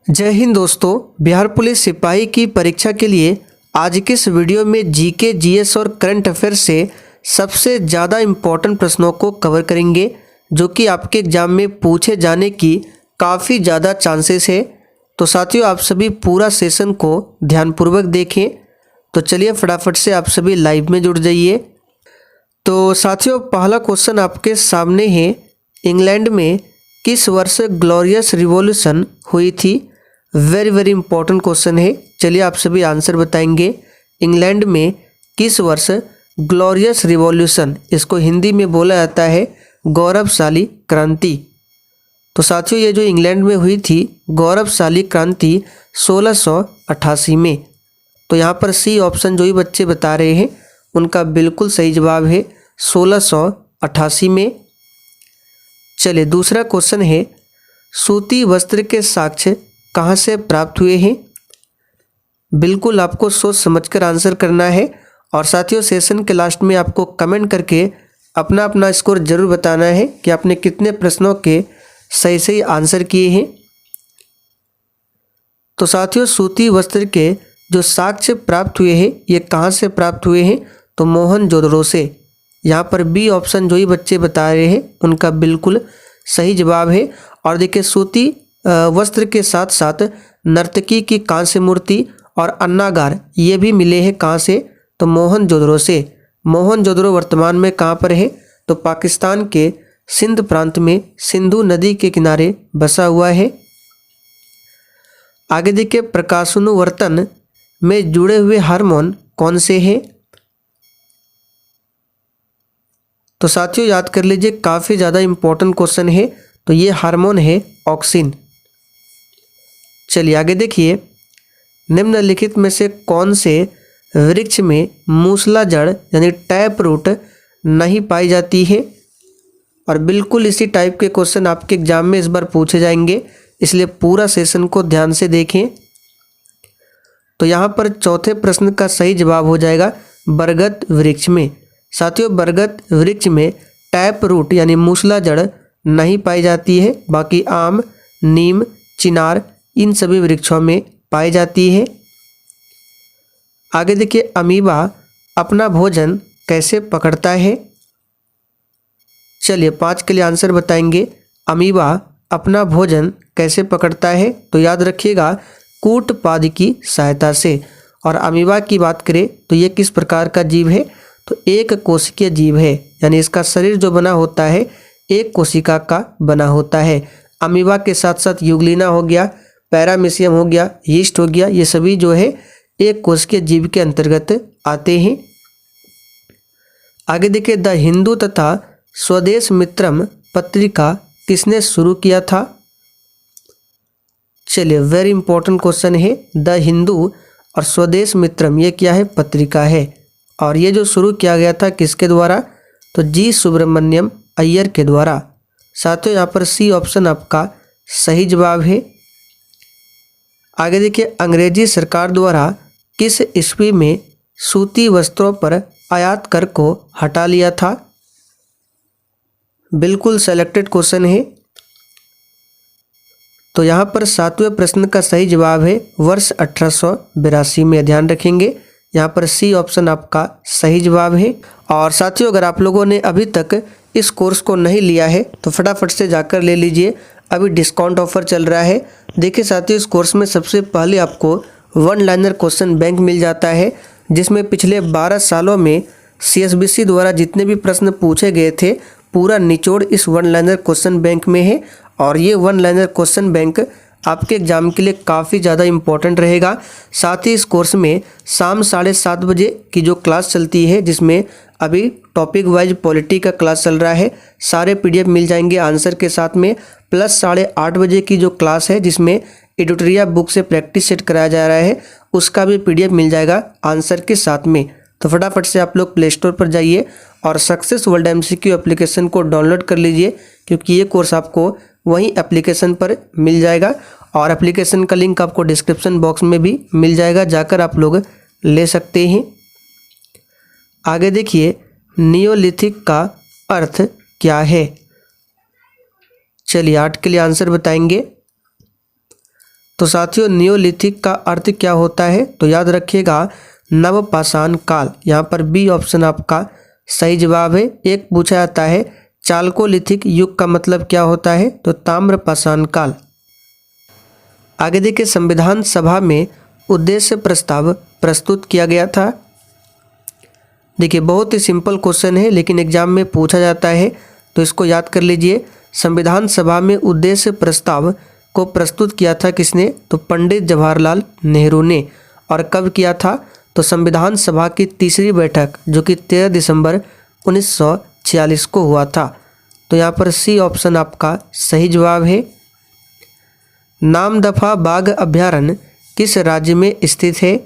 जय हिंद दोस्तों। बिहार पुलिस सिपाही की परीक्षा के लिए आज के इस वीडियो में जीके, जीएस और करंट अफेयर से सबसे ज़्यादा इम्पोर्टेंट प्रश्नों को कवर करेंगे जो कि आपके एग्जाम में पूछे जाने की काफ़ी ज़्यादा चांसेस है। तो साथियों, आप सभी पूरा सेशन को ध्यानपूर्वक देखें। तो चलिए फटाफट से आप सभी लाइव में जुड़ जाइए। तो साथियों, पहला क्वेश्चन आपके सामने है। इंग्लैंड में किस वर्ष ग्लोरियस रिवॉल्यूशन हुई थी? वेरी इंपॉर्टेंट क्वेश्चन है। चलिए आप सभी आंसर बताएंगे। इंग्लैंड में किस वर्ष ग्लोरियस रिवॉल्यूशन, इसको हिंदी में बोला जाता है गौरवशाली क्रांति। तो साथियों, ये जो इंग्लैंड में हुई थी गौरवशाली क्रांति 1688 में। तो यहाँ पर सी ऑप्शन जो ही बच्चे बता रहे हैं उनका बिल्कुल सही जवाब है 1688 में। चलिए दूसरा क्वेश्चन है, सूती वस्त्र के साक्ष्य कहाँ से प्राप्त हुए हैं? बिल्कुल आपको सोच समझकर आंसर करना है। और साथियों, सेशन के लास्ट में आपको कमेंट करके अपना अपना स्कोर जरूर बताना है कि आपने कितने प्रश्नों के सही आंसर किए हैं। तो साथियों, सूती वस्त्र के जो साक्ष्य प्राप्त हुए हैं ये कहाँ से प्राप्त हुए हैं? तो मोहनजोदड़ो से। यहाँ पर बी ऑप्शन जो ही बच्चे बता रहे हैं उनका बिल्कुल सही जवाब है। और देखिए, सूती वस्त्र के साथ साथ नर्तकी की कांस्य मूर्ति और अन्नागार ये भी मिले हैं कहाँ से? तो मोहनजोदड़ो से। मोहनजोदड़ो वर्तमान में कहाँ पर है? तो पाकिस्तान के सिंध प्रांत में सिंधु नदी के किनारे बसा हुआ है। आगे देखिए, प्रकाशानुवर्तन में जुड़े हुए हार्मोन कौन से हैं? तो साथियों याद कर लीजिए, काफ़ी ज़्यादा इम्पोर्टेंट क्वेश्चन है। तो ये हार्मोन है ऑक्सिन। चलिए आगे देखिए, निम्नलिखित में से कौन से वृक्ष में मूसला जड़ यानी टैप रूट नहीं पाई जाती है? और बिल्कुल इसी टाइप के क्वेश्चन आपके एग्जाम में इस बार पूछे जाएंगे, इसलिए पूरा सेशन को ध्यान से देखें। तो यहाँ पर चौथे प्रश्न का सही जवाब हो जाएगा बरगद वृक्ष में। साथियों, बरगद वृक्ष में टैप रूट यानी मूसला जड़ नहीं पाई जाती है, बाकी आम, नीम, चिनार इन सभी वृक्षों में पाई जाती है। आगे देखिए, अमीबा अपना भोजन कैसे पकड़ता है? चलिए 5 के लिए आंसर बताएंगे। अमीबा अपना भोजन कैसे पकड़ता है? तो याद रखिएगा, कूटपाद की सहायता से। और अमीबा की बात करें तो ये किस प्रकार का जीव है? तो एक कोशिकीय जीव है, यानी इसका शरीर जो बना होता है एक कोशिका का बना होता है। अमीबा के साथ साथ यूग्लिना हो गया, पैरामीशियम हो गया, यीस्ट हो गया, ये सभी जो है एक कोशिकीय जीव के अंतर्गत आते हैं। आगे देखिए, द हिंदू तथा स्वदेश मित्रम पत्रिका किसने शुरू किया था? चलिए वेरी इंपॉर्टेंट क्वेश्चन है। द हिंदू और स्वदेश मित्रम ये क्या है? पत्रिका है। और ये जो शुरू किया गया था किसके द्वारा? तो जी सुब्रमण्यम अय्यर के द्वारा। साथियों, यहाँ पर सी ऑप्शन आपका सही जवाब है। आगे देखिए, अंग्रेजी सरकार द्वारा किस ईस्वी में सूती वस्त्रों पर आयात कर को हटा लिया था? बिल्कुल सेलेक्टेड क्वेश्चन है। तो यहाँ पर 7वें प्रश्न का सही जवाब है वर्ष 1882 में। ध्यान रखेंगे, यहाँ पर सी ऑप्शन आपका सही जवाब है। और साथियों, अगर आप लोगों ने अभी तक इस कोर्स को नहीं लिया है तो फटाफट से जाकर ले लीजिए, अभी डिस्काउंट ऑफर चल रहा है। देखिए साथियों, इस कोर्स में सबसे पहले आपको वन लाइनर क्वेश्चन बैंक मिल जाता है, जिसमें पिछले 12 सालों में CSBC द्वारा जितने भी प्रश्न पूछे गए थे पूरा निचोड़ इस वन लाइनर क्वेश्चन बैंक में है। और ये वन लाइनर क्वेश्चन बैंक आपके एग्जाम के लिए काफ़ी ज़्यादा इम्पोर्टेंट रहेगा। साथ ही इस कोर्स में शाम 7:30 बजे की जो क्लास चलती है, जिसमें अभी टॉपिक वाइज पॉलिटी का क्लास चल रहा है, सारे PDF मिल जाएंगे आंसर के साथ में। प्लस 8:30 बजे की जो क्लास है जिसमें एडिटोरिया बुक से प्रैक्टिस सेट कराया जा रहा है, उसका भी PDF मिल जाएगा आंसर के साथ में। तो फटाफट से आप लोग प्ले स्टोर पर जाइए और सक्सेस वर्ल्ड MCQ एप्लीकेशन को डाउनलोड कर लीजिए, क्योंकि ये कोर्स आपको वहीं एप्लीकेशन पर मिल जाएगा। और एप्लीकेशन का लिंक आपको डिस्क्रिप्शन बॉक्स में भी मिल जाएगा, जाकर आप लोग ले सकते हैं। आगे देखिए, नियोलिथिक का अर्थ क्या है? चलिए 8 के लिए आंसर बताएंगे। तो साथियों नियोलिथिक का अर्थ क्या होता है? तो याद रखिएगा नवपाषाण काल। यहाँ पर बी ऑप्शन आपका सही जवाब है। एक पूछा जाता है चालकोलिथिक युग का मतलब क्या होता है? तो ताम्रपाषाण काल। आगे देखिए संविधान सभा में उद्देश्य प्रस्ताव प्रस्तुत किया गया था। देखिए बहुत ही सिंपल क्वेश्चन है लेकिन एग्जाम में पूछा जाता है तो इसको याद कर लीजिए। संविधान सभा में उद्देश्य प्रस्ताव को प्रस्तुत किया था किसने? तो पंडित जवाहरलाल नेहरू ने। और कब किया था? तो संविधान सभा की तीसरी बैठक जो कि 13 दिसंबर 1946 को हुआ था। तो यहाँ पर सी ऑप्शन आपका सही जवाब है। नामदफा बाघ अभयारण्य किस राज्य में स्थित है?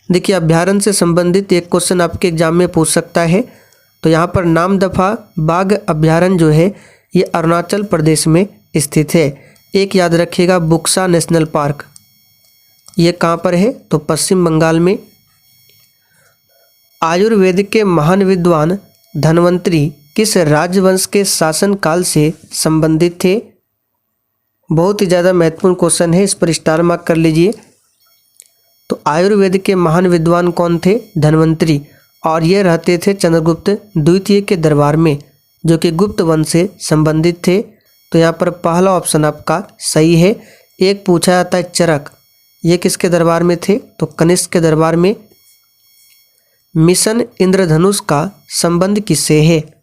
देखिए अभयारण्य से संबंधित एक क्वेश्चन आपके एग्जाम में पूछ सकता है। तो यहाँ पर नामदफा बाघ अभयारण्य जो है ये अरुणाचल प्रदेश में स्थित है। एक याद रखिएगा बुक्सा नेशनल पार्क, ये कहाँ पर है? तो पश्चिम बंगाल में। आयुर्वेद के महान विद्वान धन्वंतरी किस राजवंश के शासनकाल से संबंधित थे? बहुत ही ज़्यादा महत्वपूर्ण क्वेश्चन है, इस पर स्टार मार्क कर लीजिए। तो आयुर्वेद के महान विद्वान कौन थे? धन्वंतरी। और ये रहते थे चंद्रगुप्त द्वितीय के दरबार में जो कि गुप्त वंश से संबंधित थे। तो यहाँ पर पहला ऑप्शन आपका सही है। एक पूछा जाता है चरक, ये किसके दरबार में थे? तो कनिष्क के दरबार में। मिशन इंद्रधनुष का संबंध किससे है?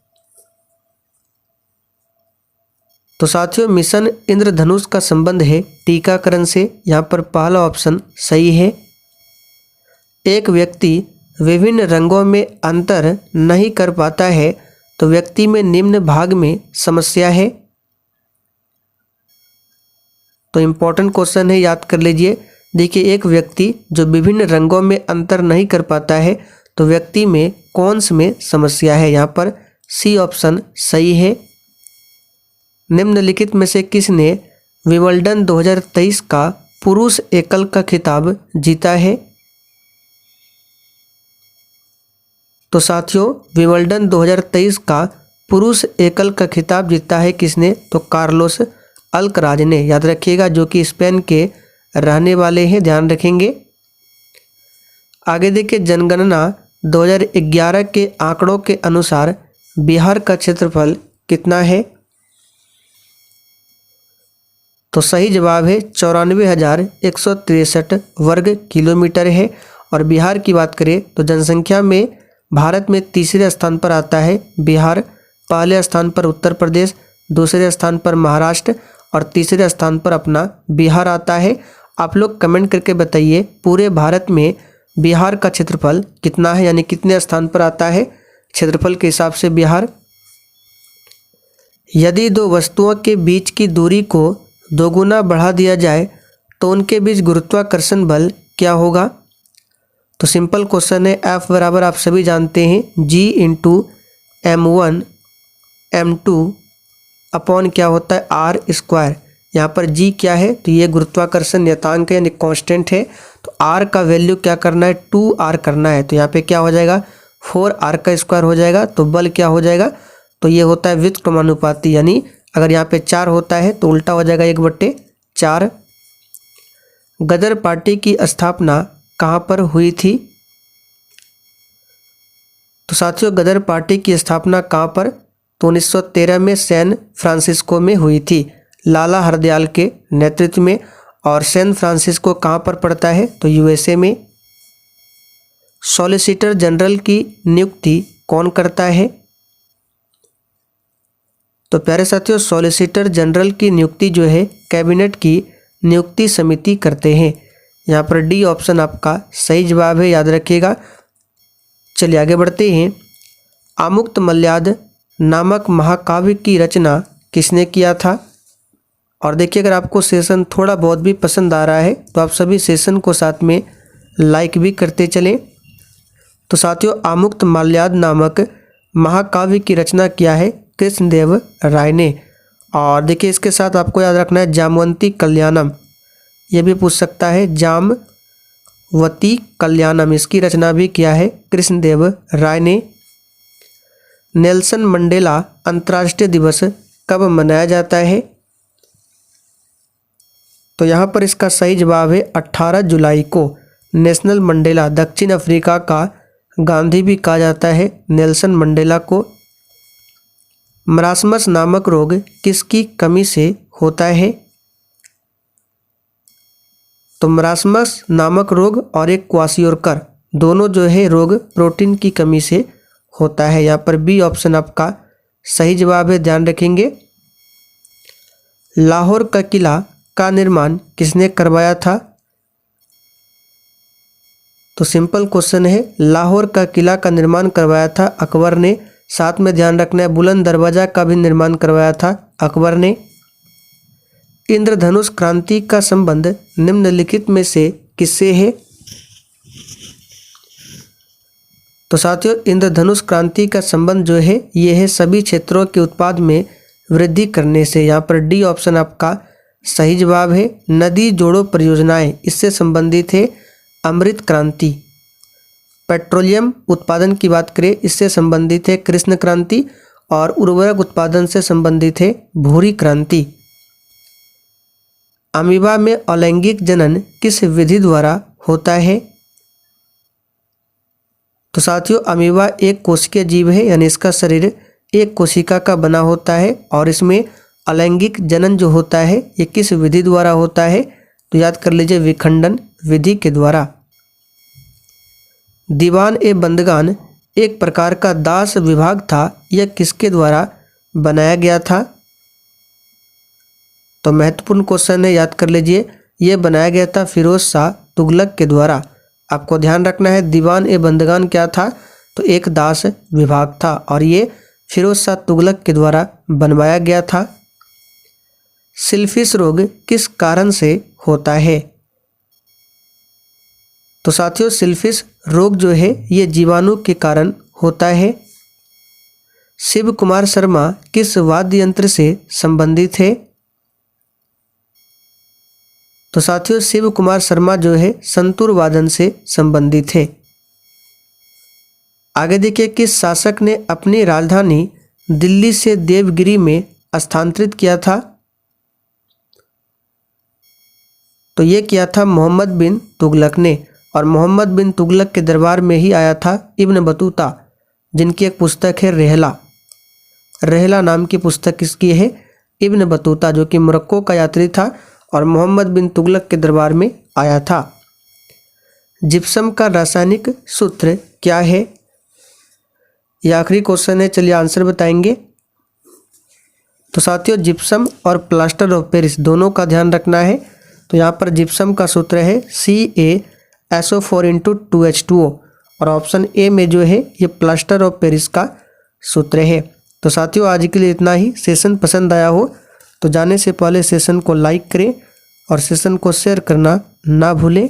तो साथियों मिशन इंद्रधनुष का संबंध है टीकाकरण से। यहाँ पर पहला ऑप्शन सही है। एक व्यक्ति विभिन्न रंगों में अंतर नहीं कर पाता है तो व्यक्ति में निम्न भाग में समस्या है। तो इम्पोर्टेंट क्वेश्चन है, याद कर लीजिए। देखिए एक व्यक्ति जो विभिन्न रंगों में अंतर नहीं कर पाता है तो व्यक्ति में कौन से में समस्या है? यहाँ पर सी ऑप्शन सही है। निम्नलिखित में से किसने विंबलडन 2023 का पुरुष एकल का खिताब जीता है? तो साथियों विंबलडन 2023 का पुरुष एकल का खिताब जीता है किसने? तो कार्लोस अल्कराज ने। याद रखिएगा जो कि स्पेन के रहने वाले हैं, ध्यान रखेंगे। आगे देखिए जनगणना 2011 के आंकड़ों के अनुसार बिहार का क्षेत्रफल कितना है? तो सही जवाब है 94,163 वर्ग किलोमीटर है। और बिहार की बात करें तो जनसंख्या में भारत में तीसरे स्थान पर आता है बिहार। पहले स्थान पर उत्तर प्रदेश, दूसरे स्थान पर महाराष्ट्र और तीसरे स्थान पर अपना बिहार आता है। आप लोग कमेंट करके बताइए पूरे भारत में बिहार का क्षेत्रफल कितना है, यानी कितने स्थान पर आता है क्षेत्रफल के हिसाब से बिहार। यदि दो वस्तुओं के बीच की दूरी को दोगुना बढ़ा दिया जाए तो उनके बीच गुरुत्वाकर्षण बल क्या होगा? तो सिंपल क्वेश्चन है। F बराबर आप सभी जानते हैं G into M1 M2 upon क्या होता है R स्क्वायर। यहाँ पर G क्या है? तो ये गुरुत्वाकर्षण नियतांक है यानी कांस्टेंट है। तो R का वैल्यू क्या करना है? 2R करना है। तो यहाँ पे क्या हो जाएगा? 4R का स्क्वायर हो जाएगा। तो बल क्या हो जाएगा? तो ये होता है व्युत्क्रमानुपाती, यानी अगर यहाँ पे 4 होता है तो उल्टा हो जाएगा 1/4। गदर पार्टी की स्थापना कहाँ पर हुई थी? तो साथियों गदर पार्टी की स्थापना कहाँ पर? तो 1913 में सैन फ्रांसिस्को में हुई थी लाला हरदयाल के नेतृत्व में। और सैन फ्रांसिस्को कहाँ पर पड़ता है? तो USA में। सॉलिसिटर जनरल की नियुक्ति कौन करता है? तो प्यारे साथियों सॉलिसिटर जनरल की नियुक्ति जो है कैबिनेट की नियुक्ति समिति करते हैं। यहाँ पर डी ऑप्शन आपका सही जवाब है, याद रखिएगा। चलिए आगे बढ़ते हैं। आमुक्तमाल्याद नामक महाकाव्य की रचना किसने किया था? और देखिए अगर आपको सेशन थोड़ा बहुत भी पसंद आ रहा है तो आप सभी सेशन को साथ में लाइक भी करते चलें। तो साथियों आमुक्तमाल्याद नामक महाकाव्य की रचना किया है कृष्णदेव राय ने। और देखिए इसके साथ आपको याद रखना है जामवंती कल्याणम, ये भी पूछ सकता है। जामवती कल्याणम इसकी रचना भी किया है कृष्णदेव राय ने। नेल्सन मंडेला अंतर्राष्ट्रीय दिवस कब मनाया जाता है? तो यहाँ पर इसका सही जवाब है 18 जुलाई को। नेशनल मंडेला, दक्षिण अफ्रीका का गांधी भी कहा जाता है नेल्सन मंडेला को। मरासमस नामक रोग किसकी कमी से होता है? तो मरासमस नामक रोग और एक क्वाशियोरकर, दोनों जो है रोग प्रोटीन की कमी से होता है। यहाँ पर बी ऑप्शन आपका सही जवाब है, ध्यान रखेंगे। लाहौर का किला का निर्माण किसने करवाया था? तो सिंपल क्वेश्चन है, लाहौर का किला का निर्माण करवाया था अकबर ने। साथ में ध्यान रखना है बुलंद दरवाजा का भी निर्माण करवाया था अकबर ने। इंद्रधनुष क्रांति का संबंध निम्नलिखित में से किससे है? तो साथियों, इंद्रधनुष क्रांति का संबंध जो है ये है सभी क्षेत्रों के उत्पाद में वृद्धि करने से। यहाँ पर डी ऑप्शन आपका सही जवाब है। नदी जोड़ो परियोजनाएं इससे संबंधित है अमृत क्रांति। पेट्रोलियम उत्पादन की बात करें, इससे संबंधित है कृष्ण क्रांति। और उर्वरक उत्पादन से संबंधित है भूरी क्रांति। अमीबा में अलैंगिक जनन किस विधि द्वारा होता है? तो साथियों, अमीबा एक कोशिकीय जीव है, यानी इसका शरीर एक कोशिका का बना होता है और इसमें अलैंगिक जनन जो होता है ये किस विधि द्वारा होता है? तो याद कर लीजिए, विखंडन विधि के द्वारा। दीवान ए बंदगान एक प्रकार का दास विभाग था, यह किसके द्वारा बनाया गया था? तो महत्वपूर्ण क्वेश्चन है, याद कर लीजिए, यह बनाया गया था फिरोज शाह तुगलक के द्वारा। आपको ध्यान रखना है दीवान ए बंदगान क्या था? तो एक दास विभाग था और ये फिरोज शाह तुगलक के द्वारा बनवाया गया था। सिल्फिश रोग किस कारण से होता है? तो साथियों, सिल्फिश रोग जो है ये जीवाणु के कारण होता है। शिव कुमार शर्मा किस वाद्य यंत्र से संबंधित है? तो साथियों, शिव कुमार शर्मा जो है संतूर वादन से संबंधित है। आगे देखिए, किस शासक ने अपनी राजधानी दिल्ली से देवगिरी में स्थानांतरित किया था? तो ये किया था मोहम्मद बिन तुगलक ने। और मोहम्मद बिन तुगलक के दरबार में ही आया था इब्न बतूता, जिनकी एक पुस्तक है रेहला। रेहला नाम की पुस्तक किसकी है? इब्न बतूता, जो कि मोरक्को का यात्री था और मोहम्मद बिन तुगलक के दरबार में आया था। जिप्सम का रासायनिक सूत्र क्या है? यह आखिरी क्वेश्चन है, चलिए आंसर बताएंगे। तो साथियों, जिप्सम और प्लास्टर ऑफ पेरिस दोनों का ध्यान रखना है। तो यहाँ पर जिप्सम का सूत्र है CaSO4 × 2H2O और ऑप्शन ए में जो है ये प्लास्टर ऑफ पेरिस का सूत्र है। तो साथियों, आज के लिए इतना ही। सेशन पसंद आया हो तो जाने से पहले सेशन को लाइक करें और सेशन को शेयर करना ना भूलें।